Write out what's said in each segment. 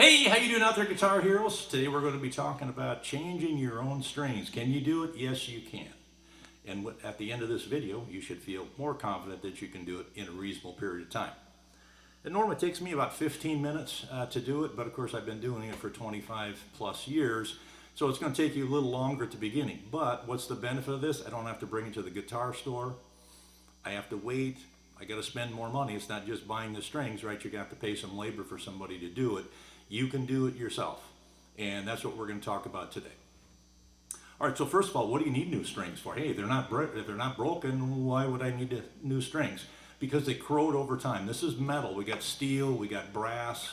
Hey, how you doing out there, Guitar Heroes? Today we're going to be talking about changing your own strings. Can you do it? Yes, you can. And at the end of this video, you should feel more confident that you can do it in a reasonable period of time. It normally takes me about 15 minutes to do it, but of course I've been doing it for 25 plus years, so it's going to take you a little longer at the beginning. But what's the benefit of this? I don't have to bring it to the guitar store. I have to wait. I got to spend more money. It's not just buying the strings, right? You got to pay some labor for somebody to do it. You can do it yourself, and that's what we're going to talk about today. All right, so first of all, what do you need new strings for? Hey, if they're not broken, why would I need new strings? Because they corrode over time. This is metal. We got steel, we got brass,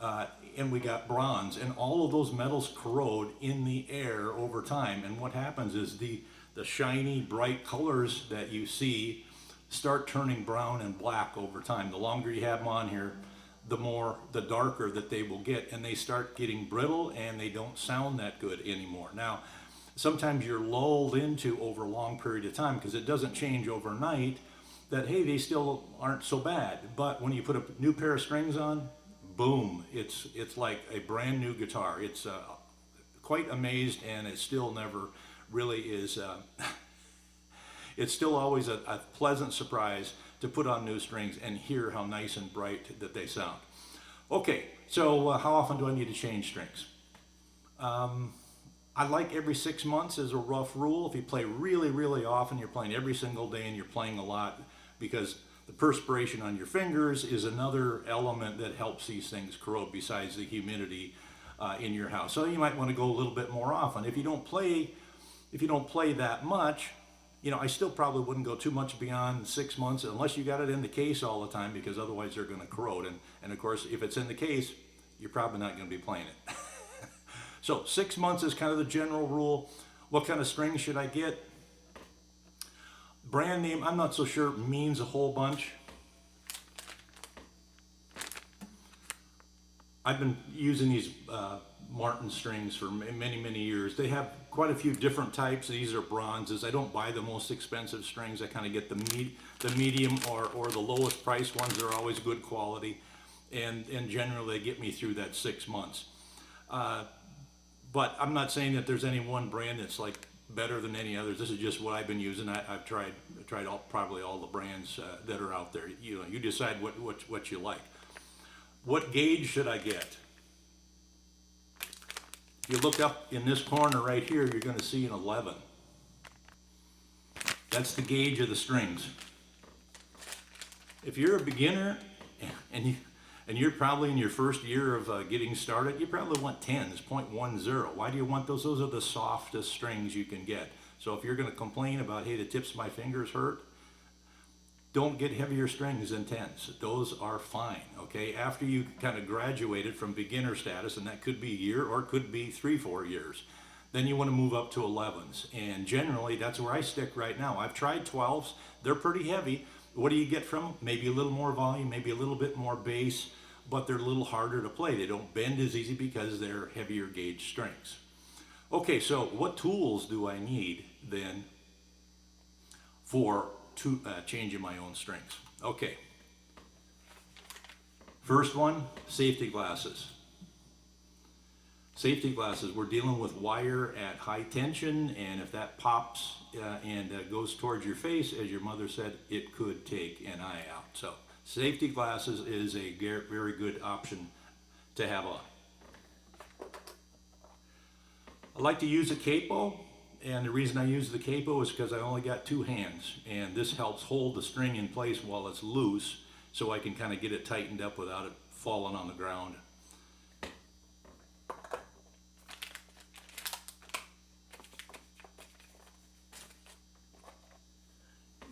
and we got bronze, and all of those metals corrode in the air over time. And what happens is the shiny, bright colors that you see start turning brown and black over time. The longer you have them on here, the darker that they will get, and they start getting brittle and they don't sound that good anymore. Now, sometimes you're lulled into over a long period of time because it doesn't change overnight that, hey, they still aren't so bad. But when you put a new pair of strings on, boom, it's like a brand new guitar. It's quite amazed, and it still never really is. It's still always a pleasant surprise to put on new strings and hear how nice and bright that they sound. Okay, so how often do I need to change strings? I like every 6 months as a rough rule. If you play really, really often, you're playing every single day and you're playing a lot, because the perspiration on your fingers is another element that helps these things corrode besides the humidity in your house. So you might want to go a little bit more often. If you don't play that much, you know, I still probably wouldn't go too much beyond 6 months unless you got it in the case all the time, because otherwise they're going to corrode. And of course, if it's in the case, you're probably not going to be playing it. So 6 months is kind of the general rule. What kind of strings should I get? Brand name, I'm not so sure, means a whole bunch. I've been using these Martin strings for many, many years. They have quite a few different types. These are bronzes. I don't buy the most expensive strings. I kind of get the medium or the lowest price ones. They're always good quality, and generally they get me through that 6 months. But I'm not saying that there's any one brand that's like better than any others. This is just what I've been using. I've tried probably all the brands that are out there. You know, you decide what you like. What gauge should I get? If you look up in this corner right here, you're going to see an 11. That's the gauge of the strings. If you're a beginner and you're probably in your first year of getting started, you probably want 10s, 0.10. Why do you want those? Those are the softest strings you can get. So if you're going to complain about, hey, the tips of my fingers hurt, don't get heavier strings than 10s. Those are fine, okay? After you kind of graduated from beginner status, and that could be a year or it could be 3-4 years, then you want to move up to 11s. And generally, that's where I stick right now. I've tried 12s. They're pretty heavy. What do you get from them? Maybe a little more volume, maybe a little bit more bass, but they're a little harder to play. They don't bend as easy because they're heavier gauge strings. Okay, so what tools do I need then for changing my own strings? Okay, first one, safety glasses. Safety glasses, we're dealing with wire at high tension, and if that pops and goes towards your face, as your mother said, it could take an eye out. So safety glasses is a very good option to have on. I like to use a capo. And the reason I use the capo is because I only got 2 hands, and this helps hold the string in place while it's loose, so I can kind of get it tightened up without it falling on the ground.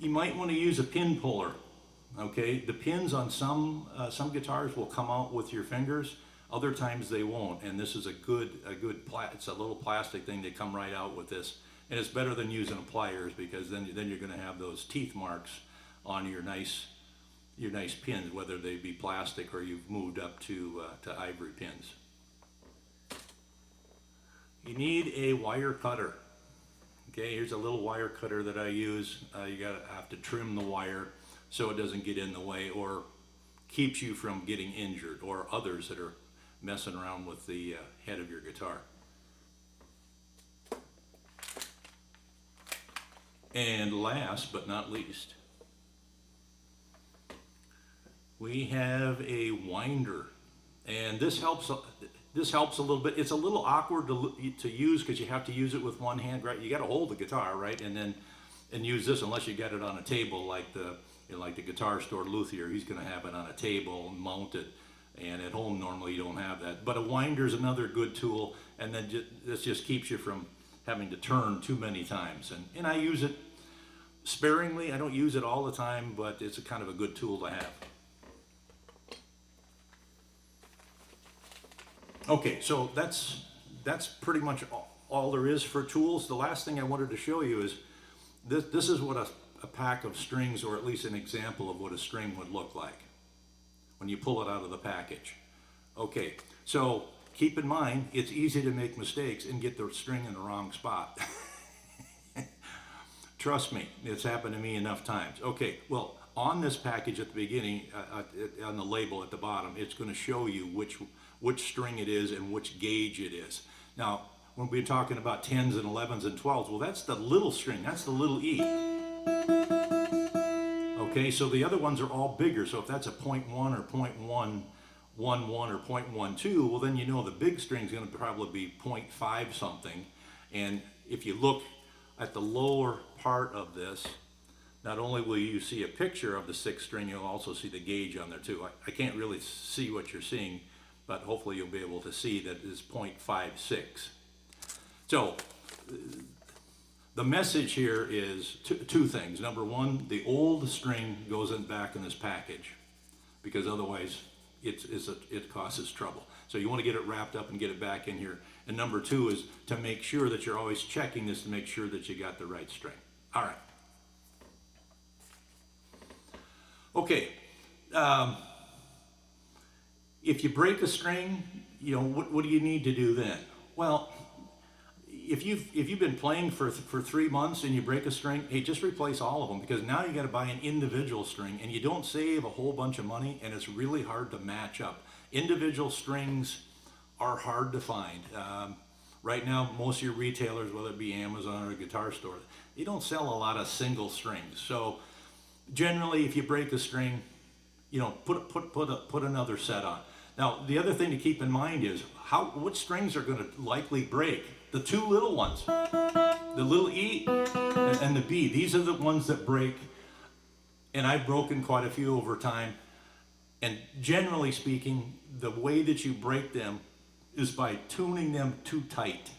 You might want to use a pin puller. Okay, the pins on some guitars will come out with your fingers. Other times they won't, and this is it's a little plastic thing. They come right out with this, and it's better than using pliers, because then you're going to have those teeth marks on your nice pins, whether they be plastic or you've moved up to ivory pins. You need a wire cutter. Okay, here's a little wire cutter that I use. You have to trim the wire so it doesn't get in the way or keeps you from getting injured, or others that are messing around with the head of your guitar. And last but not least, we have a winder, and this helps a little bit. It's a little awkward to use because you have to use it with one hand, right? You got to hold the guitar, right, and use this unless you get it on a table like the guitar store luthier. He's going to have it on a table mounted, and at home normally you don't have that. But a winder is another good tool, and then this just keeps you from having to turn too many times. And I use it sparingly. I don't use it all the time, but it's a kind of a good tool to have. Okay, so that's pretty much all there is for tools. The last thing I wanted to show you is this is what a pack of strings, or at least an example of what a string would look like when you pull it out of the package. Okay, so keep in mind, it's easy to make mistakes and get the string in the wrong spot. Trust me, it's happened to me enough times. Okay, well, on this package at the beginning, on the label at the bottom, it's going to show you which string it is and which gauge it is. Now, when we're talking about 10s and 11s and 12s, well, that's the little string, that's the little E. Okay, so the other ones are all bigger, so if that's a 0.1 or 0.111 or 0.12, well, then you know the big string's going to probably be 0.5 something. And if you look at the lower part of this, not only will you see a picture of the 6th string, you'll also see the gauge on there too. I can't really see what you're seeing, but hopefully you'll be able to see that it's 0.56. So the message here is two things. Number one, the old string goes back in this package, because otherwise it causes trouble. So you want to get it wrapped up and get it back in here. And number two is to make sure that you're always checking this to make sure that you got the right string. All right. Okay. If you break a string, you know, what do you need to do then? Well, if you've been playing for 3 months and you break a string, hey, just replace all of them, because now you got to buy an individual string, and you don't save a whole bunch of money, and it's really hard to match up. Individual strings are hard to find. Right now, most of your retailers, whether it be Amazon or a guitar store, they don't sell a lot of single strings. So generally, if you break a string, you know, put another set on. Now, the other thing to keep in mind is what strings are going to likely break. The two little ones, the little E and the B. These are the ones that break, and I've broken quite a few over time. And generally speaking, the way that you break them is by tuning them too tight.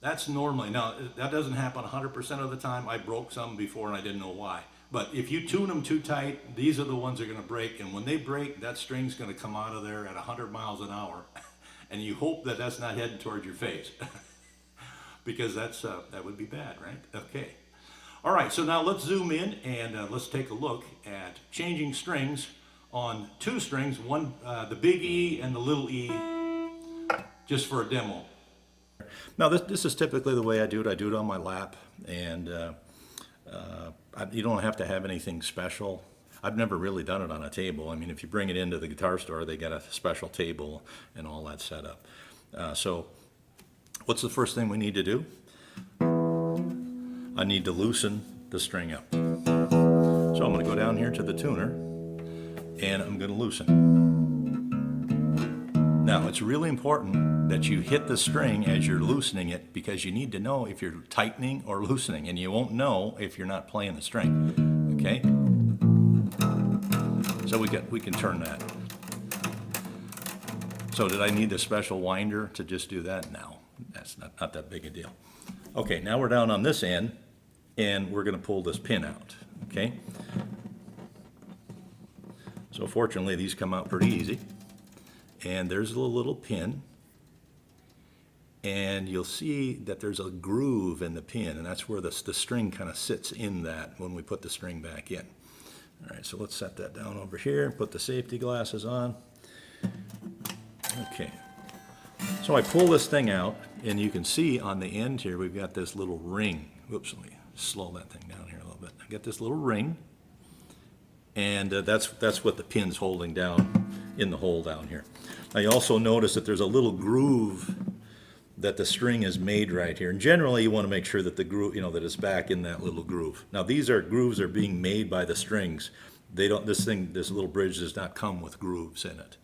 That's normally, now that doesn't happen 100% of the time. I broke some before and I didn't know why. But if you tune them too tight, these are the ones that are going to break. And when they break, that string's going to come out of there at 100 miles an hour. And you hope that that's not heading towards your face. Because that would be bad, right? Okay. All right, so now let's zoom in and let's take a look at changing strings on two strings, one the big E and the little E, just for a demo. Now this is typically the way I do it. I do it on my lap, and you don't have to have anything special. I've never really done it on a table. I mean, if you bring it into the guitar store, they got a special table and all that set up. So what's the first thing we need to do? I need to loosen the string up. So I'm going to go down here to the tuner, and I'm going to loosen. Now, it's really important that you hit the string as you're loosening it, because you need to know if you're tightening or loosening, and you won't know if you're not playing the string. Okay? So we can turn that. So did I need a special winder to just do that? No, that's not that big a deal. Okay, now we're down on this end, and we're going to pull this pin out. Okay? So fortunately, these come out pretty easy. And there's a little pin, and you'll see that there's a groove in the pin, and that's where the string kind of sits in that when we put the string back in. All right, so let's set that down over here and put the safety glasses on. Okay, so I pull this thing out, and you can see on the end here we've got this little ring. Whoops, let me slow that thing down here a little bit. I got this little ring, and that's what the pin's holding down. in the hole down here. I also notice that there's a little groove that the string is made right here. And generally you want to make sure that the groove, that it's back in that little groove. Now these grooves are being made by the strings. This little bridge does not come with grooves in it.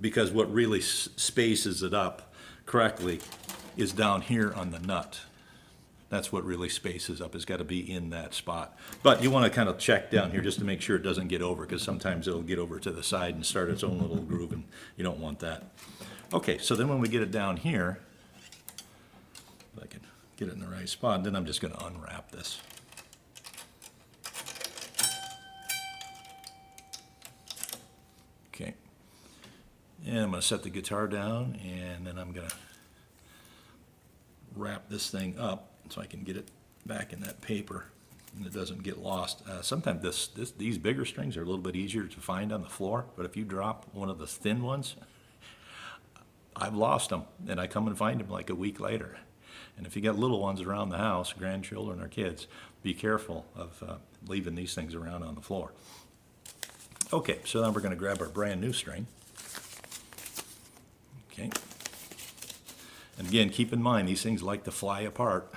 Because what really spaces it up correctly is down here on the nut. That's what really spaces up. It's got to be in that spot. But you want to kind of check down here just to make sure it doesn't get over, because sometimes it'll get over to the side and start its own little groove, and you don't want that. Okay, so then when we get it down here, if I can get it in the right spot, then I'm just going to unwrap this. Okay. And I'm going to set the guitar down, and then I'm going to wrap this thing up so I can get it back in that paper and it doesn't get lost. Sometimes these bigger strings are a little bit easier to find on the floor, but if you drop one of the thin ones, I've lost them, and I come and find them like a week later. And if you got little ones around the house, grandchildren or kids, be careful of leaving these things around on the floor. Okay, so then we're going to grab our brand new string. Okay. And again, keep in mind, these things like to fly apart.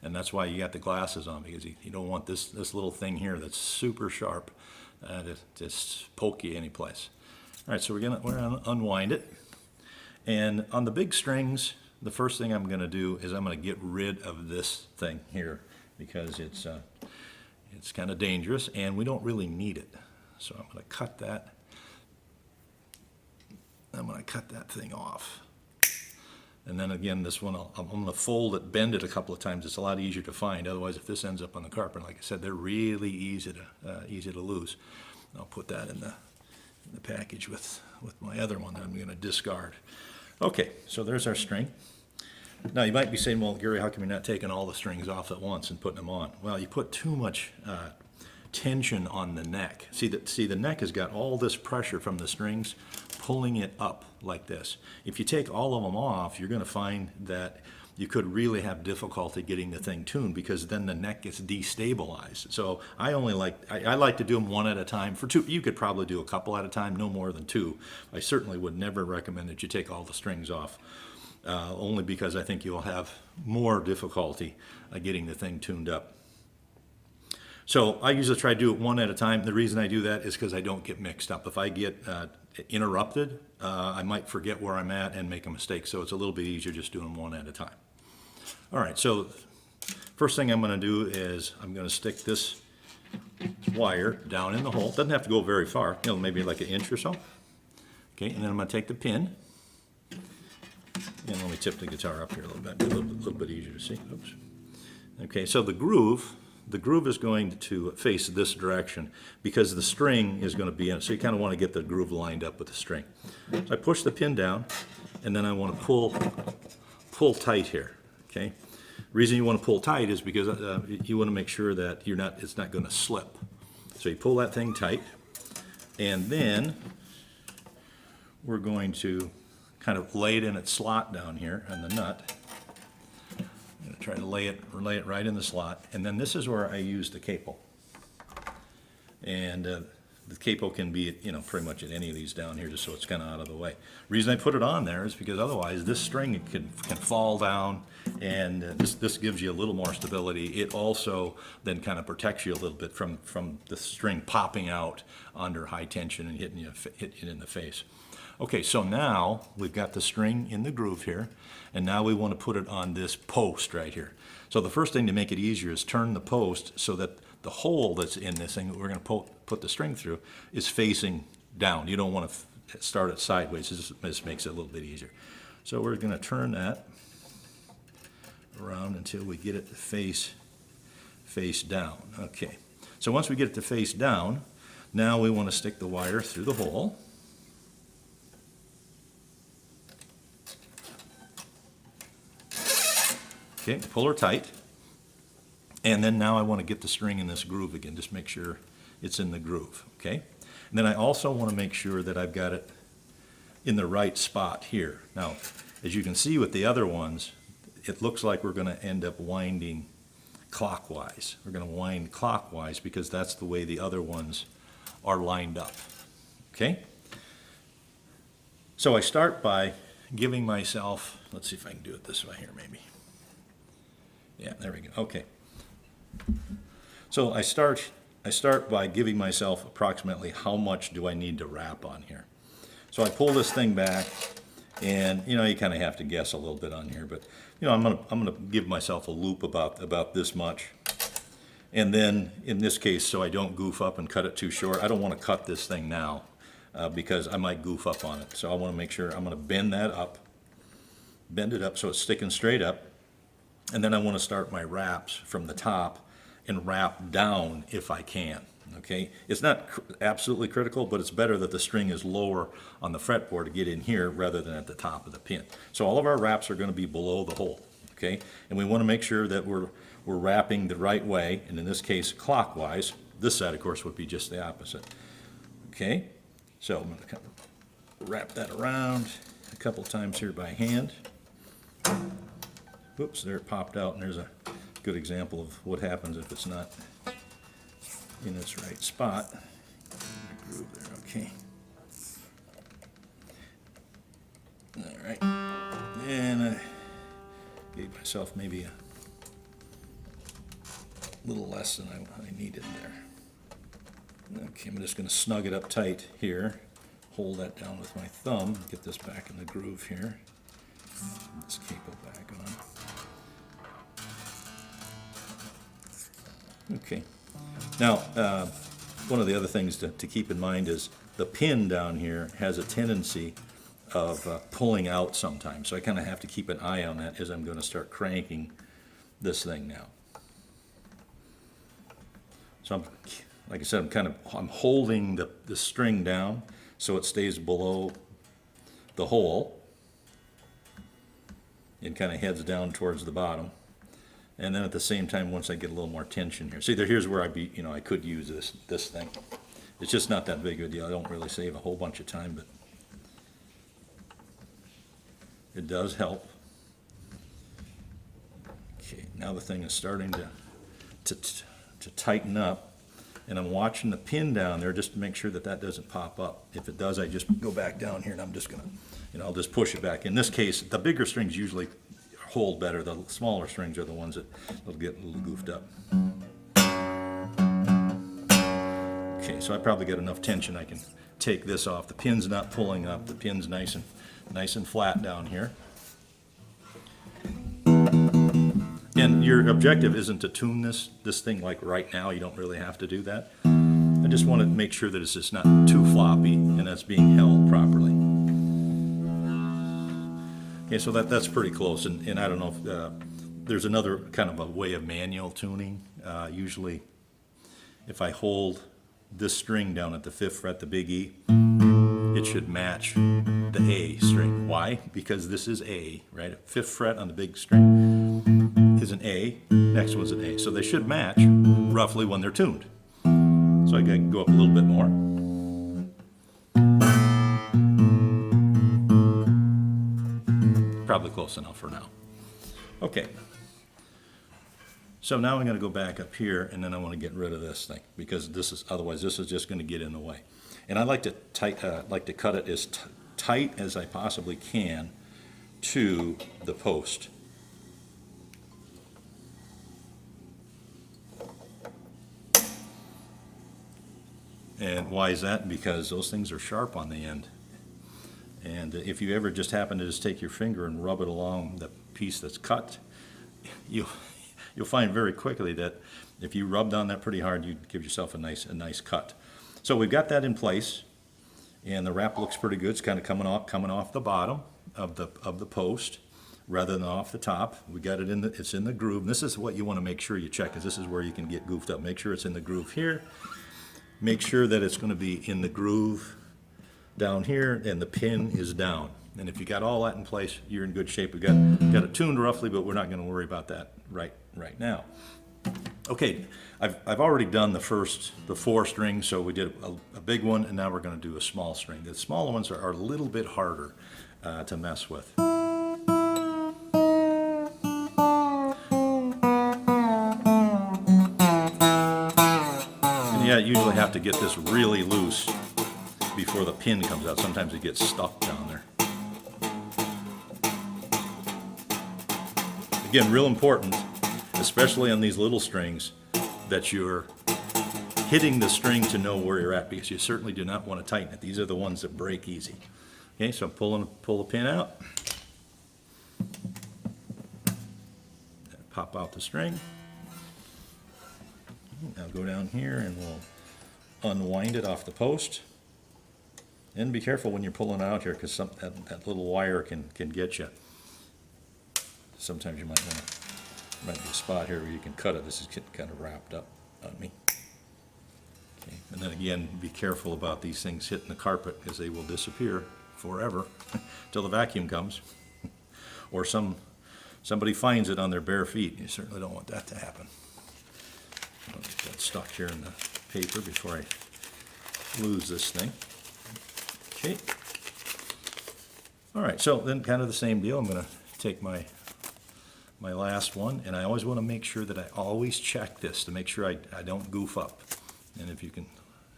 And that's why you got the glasses on, because you don't want this little thing here that's super sharp to just poke you any place. All right, so we're gonna unwind it. And on the big strings, the first thing I'm gonna do is I'm gonna get rid of this thing here, because it's kind of dangerous and we don't really need it. So I'm gonna cut that. I'm gonna cut that thing off. And then again, this one, I'm going to fold it, bend it a couple of times. It's a lot easier to find. Otherwise, if this ends up on the carpet, like I said, they're really easy to lose. I'll put that in the package with my other one that I'm going to discard. Okay, so there's our string. Now, you might be saying, well, Gary, how come you're not taking all the strings off at once and putting them on? Well, you put too much tension on the neck. See, the neck has got all this pressure from the strings pulling it up like this. If you take all of them off, you're going to find that you could really have difficulty getting the thing tuned, because then the neck gets destabilized. So I like to do them one at a time. For two, you could probably do a couple at a time, no more than two. I certainly would never recommend that you take all the strings off, only because I think you'll have more difficulty getting the thing tuned up. So I usually try to do it one at a time. The reason I do that is because I don't get mixed up. If I get interrupted, I might forget where I'm at and make a mistake. So it's a little bit easier just doing them one at a time. All right, so first thing I'm going to do is I'm going to stick this wire down in the hole. It doesn't have to go very far, maybe like an inch or so. Okay, and then I'm going to take the pin. And let me tip the guitar up here a little bit, a little bit easier to see. Oops. Okay, so the groove is going to face this direction because the string is going to be in it. So you kind of want to get the groove lined up with the string. So I push the pin down, and then I want to pull tight here. Okay. The reason you want to pull tight is because you want to make sure that it's not going to slip. So you pull that thing tight, and then we're going to kind of lay it in its slot down here on the nut. Try to lay it right in the slot, and then this is where I use the capo. And the capo can be pretty much at any of these down here, just so it's kind of out of the way. The reason I put it on there is because otherwise this string can fall down, and this gives you a little more stability. It also then kind of protects you a little bit from the string popping out under high tension and hitting you in the face. Okay, so now we've got the string in the groove here, and now we want to put it on this post right here. So the first thing to make it easier is turn the post so that the hole that's in this thing that we're going to put the string through is facing down. You don't want to start it sideways. This makes it a little bit easier. So we're going to turn that around until we get it to face down. Okay, so once we get it to face down, now we want to stick the wire through the hole. Okay, pull her tight, and then now I want to get the string in this groove again, just make sure it's in the groove, okay? And then I also want to make sure that I've got it in the right spot here. Now, as you can see with the other ones, it looks like we're going to end up winding clockwise. We're going to wind clockwise because that's the way the other ones are lined up, okay? So I start by giving myself, let's see if I can do it this way here maybe. Yeah, there we go. Okay. So I start by giving myself approximately how much do I need to wrap on here. So I pull this thing back, and you know, you kind of have to guess a little bit on here, but you know, I'm gonna give myself a loop about this much. And then in this case, so I don't goof up and cut it too short, I don't want to cut this thing now because I might goof up on it. So I want to make sure I'm going to bend that up, bend it up so it's sticking straight up. And then I want to start my wraps from the top and wrap down if I can. Okay, it's not absolutely critical, but it's better that the string is lower on the fretboard to get in here rather than at the top of the pin. So all of our wraps are going to be below the hole. Okay, and we want to make sure that we're wrapping the right way, and in this case clockwise. This side, of course, would be just the opposite. Okay, so I'm going to kind of wrap that around a couple times here by hand. Whoops, there it popped out, and there's a good example of what happens if it's not in its right spot. Groove there, okay. All right, and I gave myself maybe a little less than I needed there. Okay, I'm just going to snug it up tight here, hold that down with my thumb, get this back in the groove here. Put this capo back on. Okay. Now, one of the other things to keep in mind is the pin down here has a tendency of pulling out sometimes. So I kind of have to keep an eye on that as I'm going to start cranking this thing now. So like I said, I'm holding the string down so it stays below the hole and kind of heads down towards the bottom. And then at the same time, once I get a little more tension here. See, here's where I could use this thing. It's just not that big of a deal. I don't really save a whole bunch of time, but it does help. Okay, now the thing is starting to tighten up, and I'm watching the pin down there just to make sure that that doesn't pop up. If it does, I just go back down here, and I'm just gonna, I'll just push it back. In this case, the bigger strings usually hold better. The smaller strings are the ones that will get a little goofed up. Okay, so I probably got enough tension I can take this off. The pin's not pulling up. The pin's nice and flat down here. And your objective isn't to tune this thing like right now. You don't really have to do that. I just want to make sure that it's just not too floppy and that's being held properly. Okay, so that's pretty close, and I don't know if there's another kind of a way of manual tuning. Usually, if I hold this string down at the 5th fret, the big E, it should match the A string. Why? Because this is A, right? 5th fret on the big string is an A, next one's an A. So they should match roughly when they're tuned. So I can go up a little bit more. Probably close enough for now. Okay. So now I'm going to go back up here, and then I want to get rid of this thing because otherwise this is just going to get in the way. And I like to cut it as tight as I possibly can to the post. And why is that? Because those things are sharp on the end. And if you ever just happen to just take your finger and rub it along the piece that's cut, you'll find very quickly that if you rubbed on that pretty hard, you'd give yourself a nice cut. So we've got that in place, and the wrap looks pretty good. It's kind of coming off the bottom of the post rather than off the top. We got it it's in the groove. And this is what you want to make sure you check, because this is where you can get goofed up. Make sure it's in the groove here. Make sure that it's going to be in the groove down here, and the pin is down. And if you got all that in place, you're in good shape. We've got it tuned roughly, but we're not going to worry about that right now. Okay, I've already done the 4 strings, so we did a big one, and now we're going to do a small string. The smaller ones are a little bit harder to mess with. And yeah, you usually have to get this really loose before the pin comes out. Sometimes it gets stuck down there. Again, real important, especially on these little strings, that you're hitting the string to know where you're at, because you certainly do not want to tighten it. These are the ones that break easy. Okay, so pull the pin out, pop out the string. Now go down here and we'll unwind it off the post. And be careful when you're pulling it out here, because that little wire can get you. Sometimes you might be a spot here where you can cut it. This is getting kind of wrapped up on me. Okay. And then again, be careful about these things hitting the carpet, because they will disappear forever until the vacuum comes, or somebody finds it on their bare feet. You certainly don't want that to happen. I'll get that stuck here in the paper before I lose this thing. Okay. All right, so then kind of the same deal. I'm going to take my last one, and I always want to make sure that I always check this to make sure I don't goof up. And if you can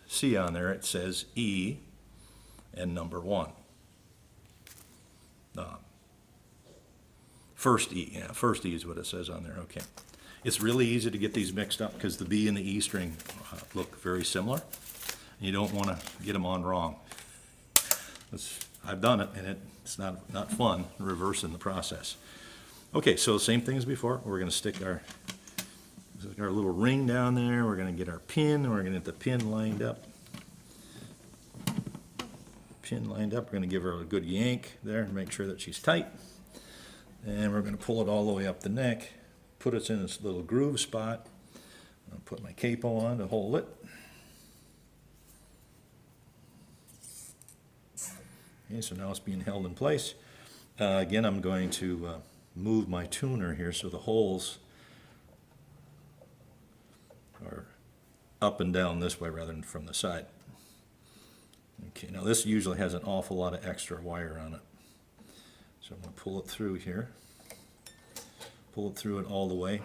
see on there, it says E and number 1. First E, yeah, first E is what it says on there. Okay. It's really easy to get these mixed up because the B and the E string look very similar. You don't want to get them on wrong. I've done it, and it's not fun reversing the process. Okay, so same thing as before. We're going to stick our little ring down there. We're going to get our pin. We're going to get the pin lined up. Pin lined up. We're going to give her a good yank there and make sure that she's tight. And we're going to pull it all the way up the neck. Put it in this little groove spot. I'll put my capo on to hold it. Okay, so now it's being held in place. Again, I'm going to move my tuner here so the holes are up and down this way rather than from the side. Okay, now this usually has an awful lot of extra wire on it. So I'm going to pull it through here. Pull it through it all the way.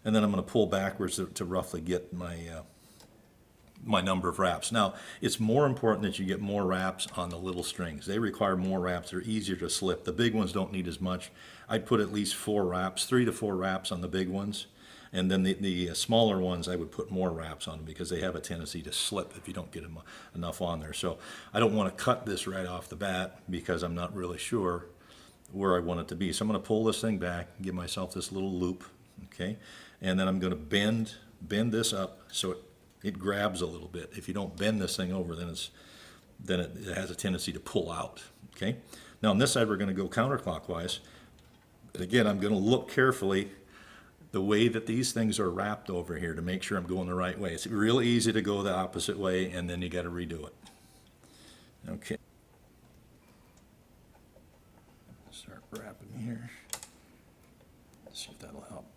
And then I'm going to pull backwards to roughly get my number of wraps. Now, it's more important that you get more wraps on the little strings. They require more wraps. They're easier to slip. The big ones don't need as much. I'd put at least 4 wraps, 3 to 4 wraps on the big ones. And then the smaller ones, I would put more wraps on them because they have a tendency to slip if you don't get enough on there. So I don't want to cut this right off the bat because I'm not really sure where I want it to be. So I'm going to pull this thing back, give myself this little loop, okay? And then I'm going to bend this up so it grabs a little bit. If you don't bend this thing over, then it has a tendency to pull out, okay? Now on this side, we're going to go counterclockwise. And again, I'm going to look carefully the way that these things are wrapped over here to make sure I'm going the right way. It's really easy to go the opposite way, and then you got to redo it. Okay. Start wrapping here. Let's see if that'll help.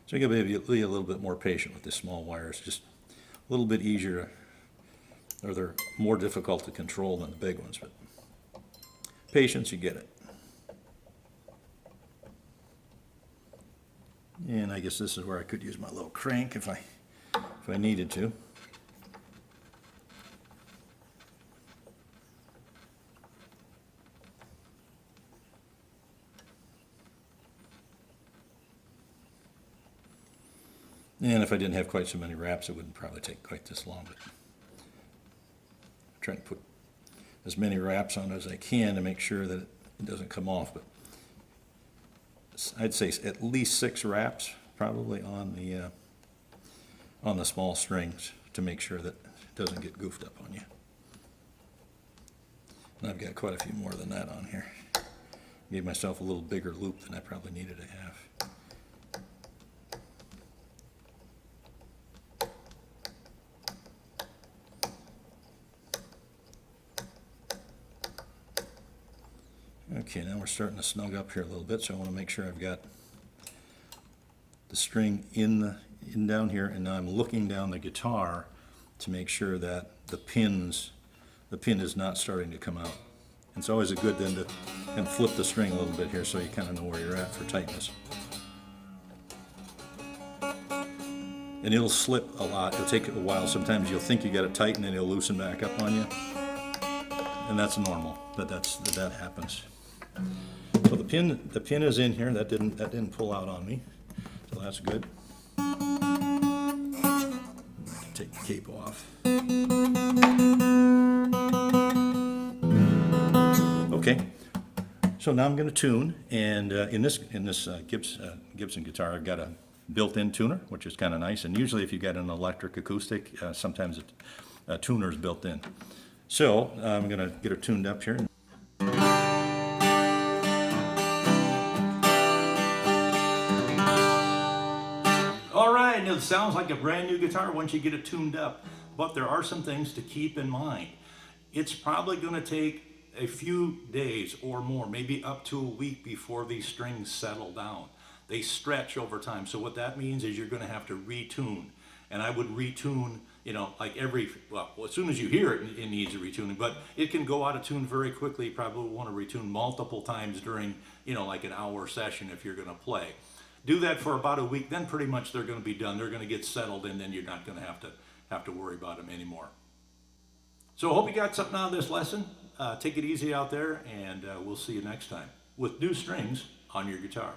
So you got to be a little bit more patient with the small wires. Just a little bit easier, or they're more difficult to control than the big ones. But patience, you get it. And I guess this is where I could use my little crank if I needed to. And if I didn't have quite so many wraps, it wouldn't probably take quite this long. But I'm trying to put as many wraps on as I can to make sure that it doesn't come off. But I'd say at least 6 wraps probably on the small strings to make sure that it doesn't get goofed up on you. And I've got quite a few more than that on here. Gave myself a little bigger loop than I probably needed to have. Okay, now we're starting to snug up here a little bit, so I want to make sure I've got the string in down here, and now I'm looking down the guitar to make sure that the pin is not starting to come out. And it's always a good then to kind of flip the string a little bit here so you kind of know where you're at for tightness. And it'll slip a lot. It'll take a while. Sometimes you'll think you got it tight and then it'll loosen back up on you. and that's normal, but that happens. So the pin is in here. That didn't pull out on me, so that's good. Take the cape off. Okay, so now I'm going to tune, and in this Gibson guitar, I've got a built-in tuner, which is kind of nice. And usually, if you got an electric acoustic, sometimes a tuner is built in. So I'm going to get her tuned up here. All right, and it sounds like a brand new guitar once you get it tuned up, but there are some things to keep in mind. It's probably going to take a few days or more, maybe up to a week before these strings settle down. They stretch over time, so what that means is you're going to have to retune. And I would retune, you know, like well, as soon as you hear it, it needs a retuning, but it can go out of tune very quickly. You probably want to retune multiple times during, you know, like an hour session if you're going to play. Do that for about a week, then pretty much they're going to be done. They're going to get settled, and then you're not going to have to worry about them anymore. So I hope you got something out of this lesson. Take it easy out there, and we'll see you next time with new strings on your guitar.